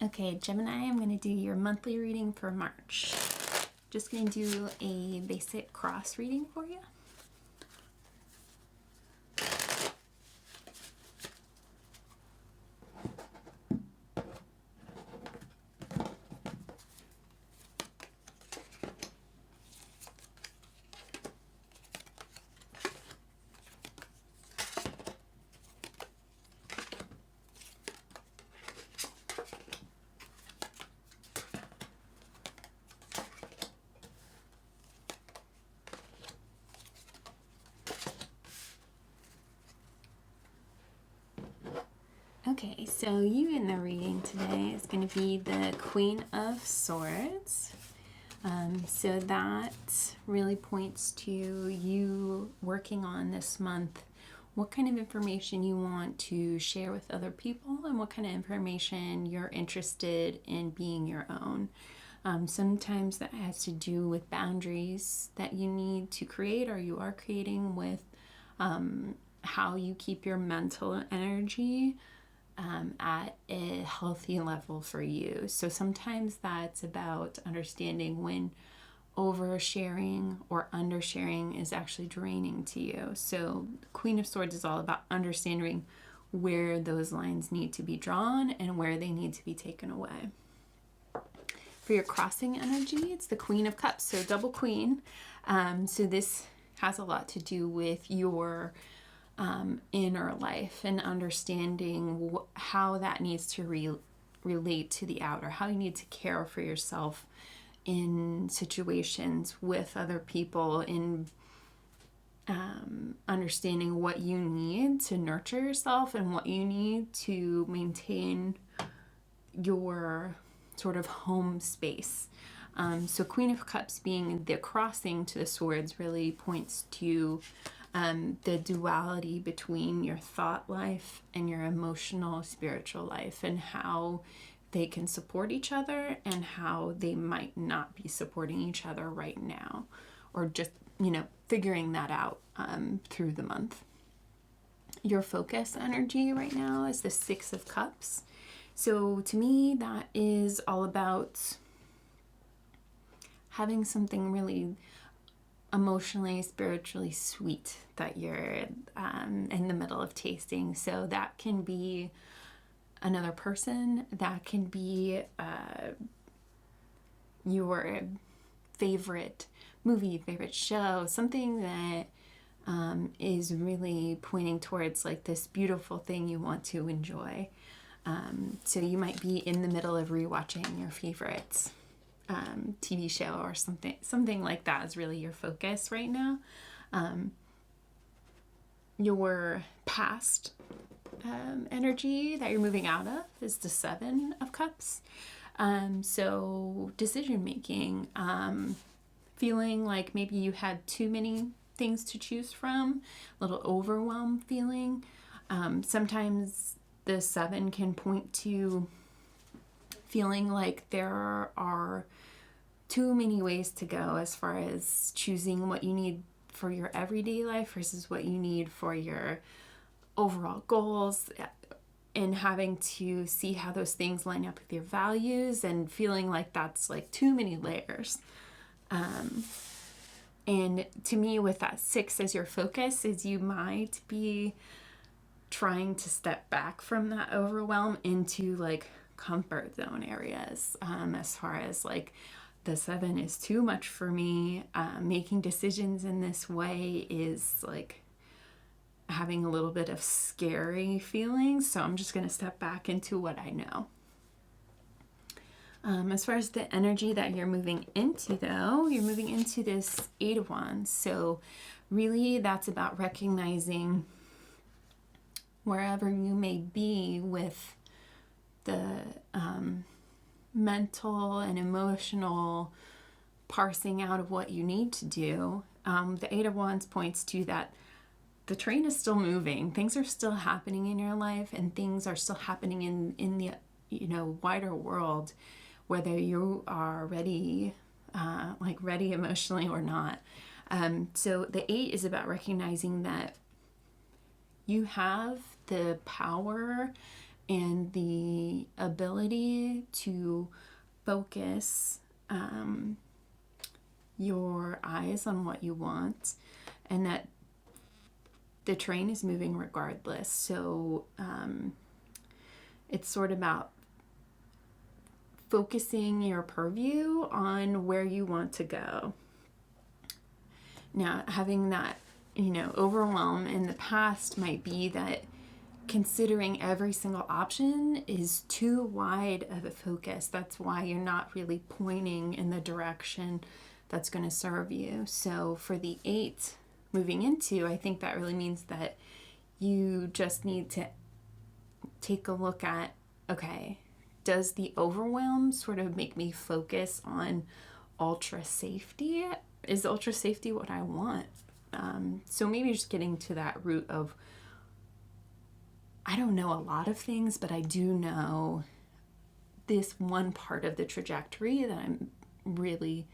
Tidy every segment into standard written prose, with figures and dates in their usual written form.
Okay, Gemini, I'm going to do your monthly reading for March. Just going to do a basic cross reading for you. Okay, so you in the reading today is going to be the Queen of Swords. So that really points to you working on this month what kind of information you want to share with other people and what kind of information you're interested in being your own. Sometimes that has to do with boundaries that you need to create or you are creating with how you keep your mental energy at a healthy level for you. So sometimes that's about understanding when oversharing or undersharing is actually draining to you. So Queen of Swords is all about understanding where those lines need to be drawn and where they need to be taken away. For your crossing energy, it's the Queen of Cups, so double queen. So this has a lot to do with your inner life and understanding how that needs to relate to the outer, how you need to care for yourself in situations with other people, in understanding what you need to nurture yourself and what you need to maintain your sort of home space. So Queen of Cups being the crossing to the swords really points to the duality between your thought life and your emotional, spiritual life, and how they can support each other and how they might not be supporting each other right now, or just, figuring that out through the month. Your focus energy right now is the Six of Cups. So to me, that is all about having something really emotionally, spiritually sweet that you're in the middle of tasting. So that can be another person, that can be your favorite movie, favorite show, something that is really pointing towards like this beautiful thing you want to enjoy. So you might be in the middle of rewatching your favorites TV show or something like that is really your focus right now. Your past energy that you're moving out of is the Seven of Cups. So decision making, feeling like maybe you had too many things to choose from, a little overwhelm feeling. Sometimes the Seven can point to feeling like there are too many ways to go as far as choosing what you need for your everyday life versus what you need for your overall goals, and having to see how those things line up with your values and feeling like that's like too many layers. And to me, with that Six as your focus, is you might be trying to step back from that overwhelm into like comfort zone areas, as far as like the Seven is too much for me. Making decisions in this way is like having a little bit of scary feelings, so I'm just going to step back into what I know. As far as the energy that you're moving into, though, you're moving into this Eight of Wands. So really that's about recognizing wherever you may be with the mental and emotional parsing out of what you need to do. The Eight of Wands points to that the train is still moving. Things are still happening in your life, and things are still happening in the wider world, whether you are ready emotionally or not. So the Eight is about recognizing that you have the power and the ability to focus your eyes on what you want, and that the train is moving regardless. So it's sort of about focusing your purview on where you want to go. Now, having that, overwhelm in the past might be that considering every single option is too wide of a focus. That's why you're not really pointing in the direction that's going to serve you. So for the 8 moving into, I think that really means that you just need to take a look at, okay, does the overwhelm sort of make me focus on ultra safety? Is ultra safety what I want? So maybe just getting to that root of, I don't know a lot of things, but I do know this one part of the trajectory that I'm really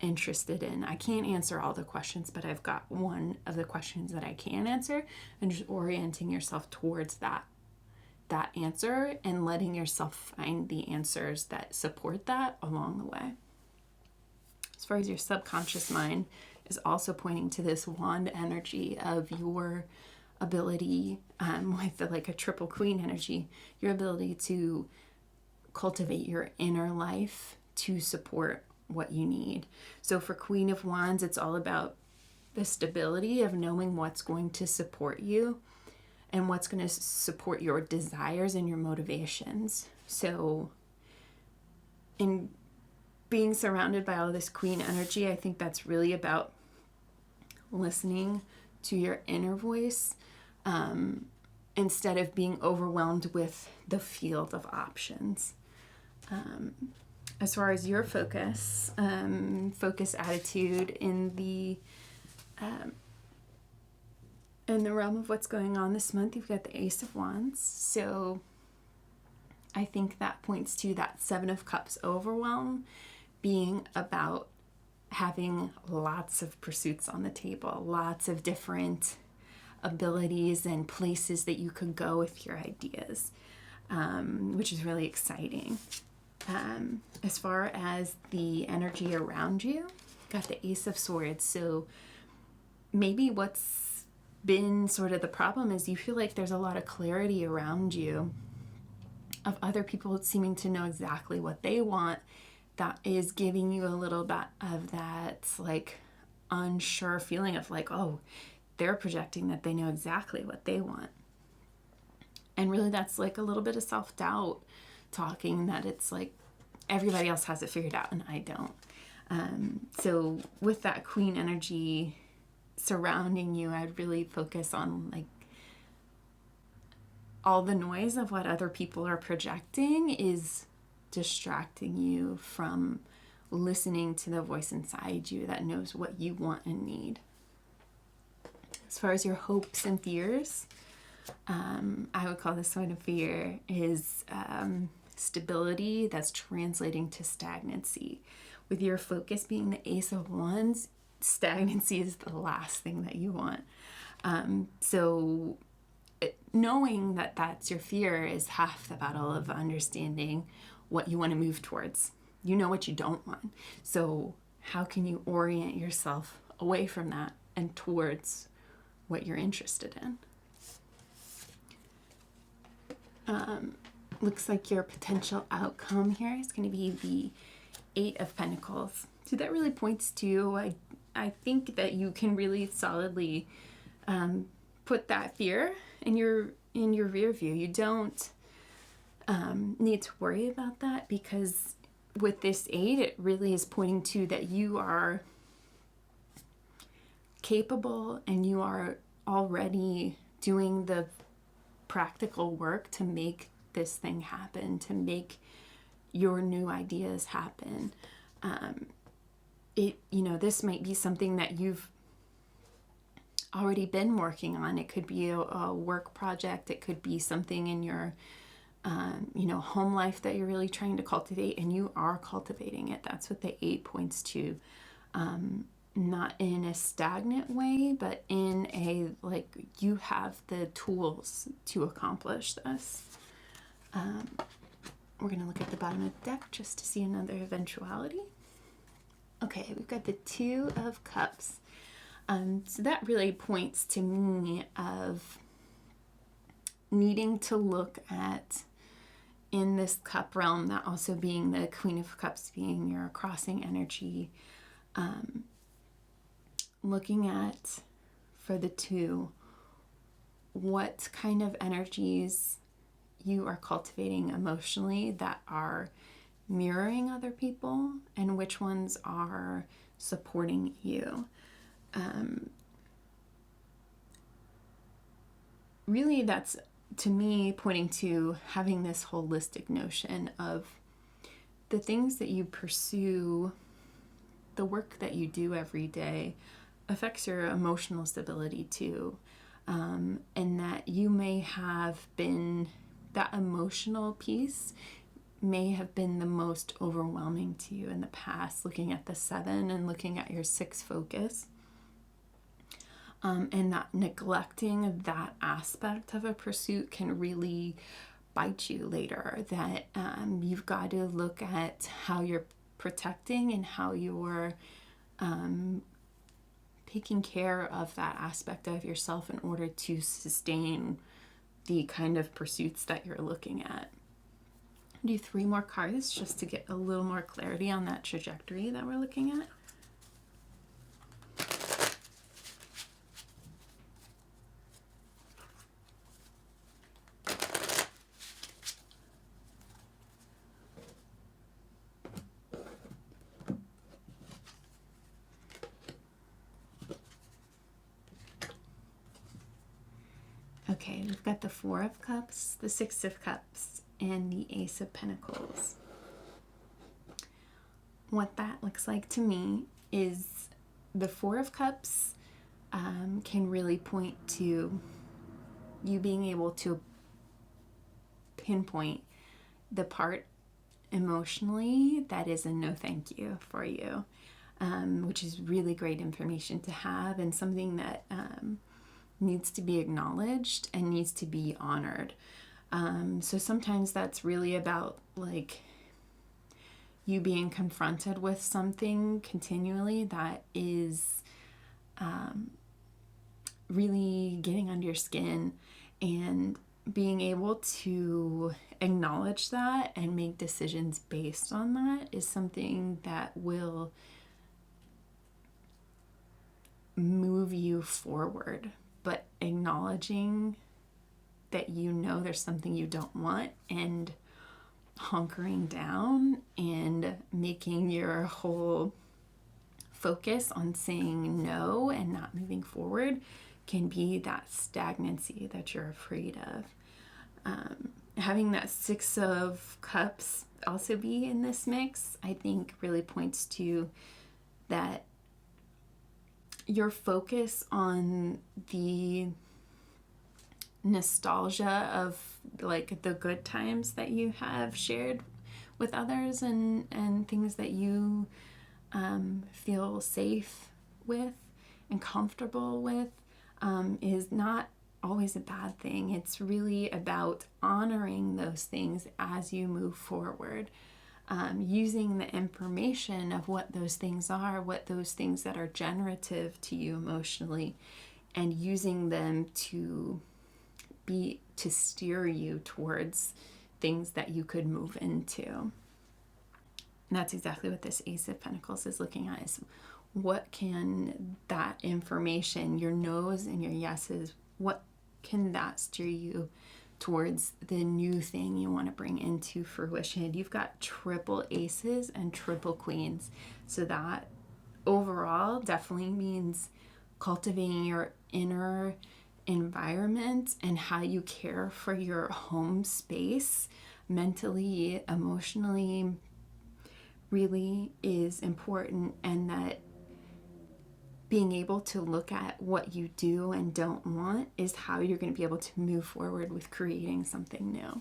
interested in. I can't answer all the questions, but I've got one of the questions that I can answer, and just orienting yourself towards that answer and letting yourself find the answers that support that along the way. As far as your subconscious mind is also pointing to this wand energy of your ability, with like a triple queen energy, your ability to cultivate your inner life to support what you need. So for Queen of Wands, it's all about the stability of knowing what's going to support you and what's going to support your desires and your motivations. So in being surrounded by all this queen energy, I think that's really about listening to your inner voice, instead of being overwhelmed with the field of options. As far as your focus attitude in the realm of what's going on this month, you've got the Ace of Wands. So I think that points to that 7 of Cups overwhelm being about having lots of pursuits on the table, lots of different abilities and places that you could go with your ideas, which is really exciting. As far as the energy around you, got the Ace of Swords. So maybe what's been sort of the problem is you feel like there's a lot of clarity around you of other people seeming to know exactly what they want. That is giving you a little bit of that like unsure feeling of like, oh, they're projecting that they know exactly what they want. And really that's like a little bit of self-doubt talking, that it's like everybody else has it figured out and I don't. So with that queen energy surrounding you, I'd really focus on like all the noise of what other people are projecting is distracting you from listening to the voice inside you that knows what you want and need. As far as your hopes and fears, I would call this one a fear is stability that's translating to stagnancy. With your focus being the Ace of Wands, stagnancy is the last thing that you want. So knowing that that's your fear is half the battle of understanding what you want to move towards. You know what you don't want. So how can you orient yourself away from that and towards what you're interested in? Looks like your potential outcome here is going to be the 8 of Pentacles. So that really points to, I think that you can really solidly put that fear in your rear view. You don't need to worry about that, because with this 8, it really is pointing to that you are capable and you are already doing the practical work to make this thing happen, to make your new ideas happen. This might be something that you've already been working on. It could be a work project. It could be something in your home life that you're really trying to cultivate, and you are cultivating it. That's what the 8 points to. Not in a stagnant way, but in a, like, you have the tools to accomplish this. We're going to look at the bottom of the deck just to see another eventuality. Okay, we've got the Two of Cups. So that really points to me of needing to look at, in this cup realm, that also being the Queen of Cups, being your crossing energy, looking at, for the two, what kind of energies you are cultivating emotionally that are mirroring other people and which ones are supporting you. Really, that's, to me, pointing to having this holistic notion of the things that you pursue, the work that you do every day affects your emotional stability too. And that you may have been, that emotional piece may have been the most overwhelming to you in the past, looking at the 7 and looking at your 6 focus. And that neglecting that aspect of a pursuit can really bite you later. That you've got to look at how you're protecting and how you're taking care of that aspect of yourself in order to sustain the kind of pursuits that you're looking at. Do 3 more cards just to get a little more clarity on that trajectory that we're looking at. Okay, we've got the 4 of Cups, the 6 of Cups, and the Ace of Pentacles. What that looks like to me is the 4 of Cups can really point to you being able to pinpoint the part emotionally that is a no thank you for you, which is really great information to have and something that needs to be acknowledged and needs to be honored. So sometimes that's really about like you being confronted with something continually that is really getting under your skin, and being able to acknowledge that and make decisions based on that is something that will move you forward. But acknowledging that you know there's something you don't want and hunkering down and making your whole focus on saying no and not moving forward can be that stagnancy that you're afraid of. Having that 6 of Cups also be in this mix, I think really points to that your focus on the nostalgia of like the good times that you have shared with others and things that you feel safe with and comfortable with is not always a bad thing. It's really about honoring those things as you move forward. Using the information of what those things are, what those things that are generative to you emotionally, and using them to steer you towards things that you could move into. And that's exactly what this Ace of Pentacles is looking at, is what can that information, your no's and your yeses, what can that steer you towards the new thing you want to bring into fruition? You've got triple aces and triple queens. So that overall definitely means cultivating your inner environment and how you care for your home space mentally, emotionally, really is important, and that being able to look at what you do and don't want is how you're going to be able to move forward with creating something new.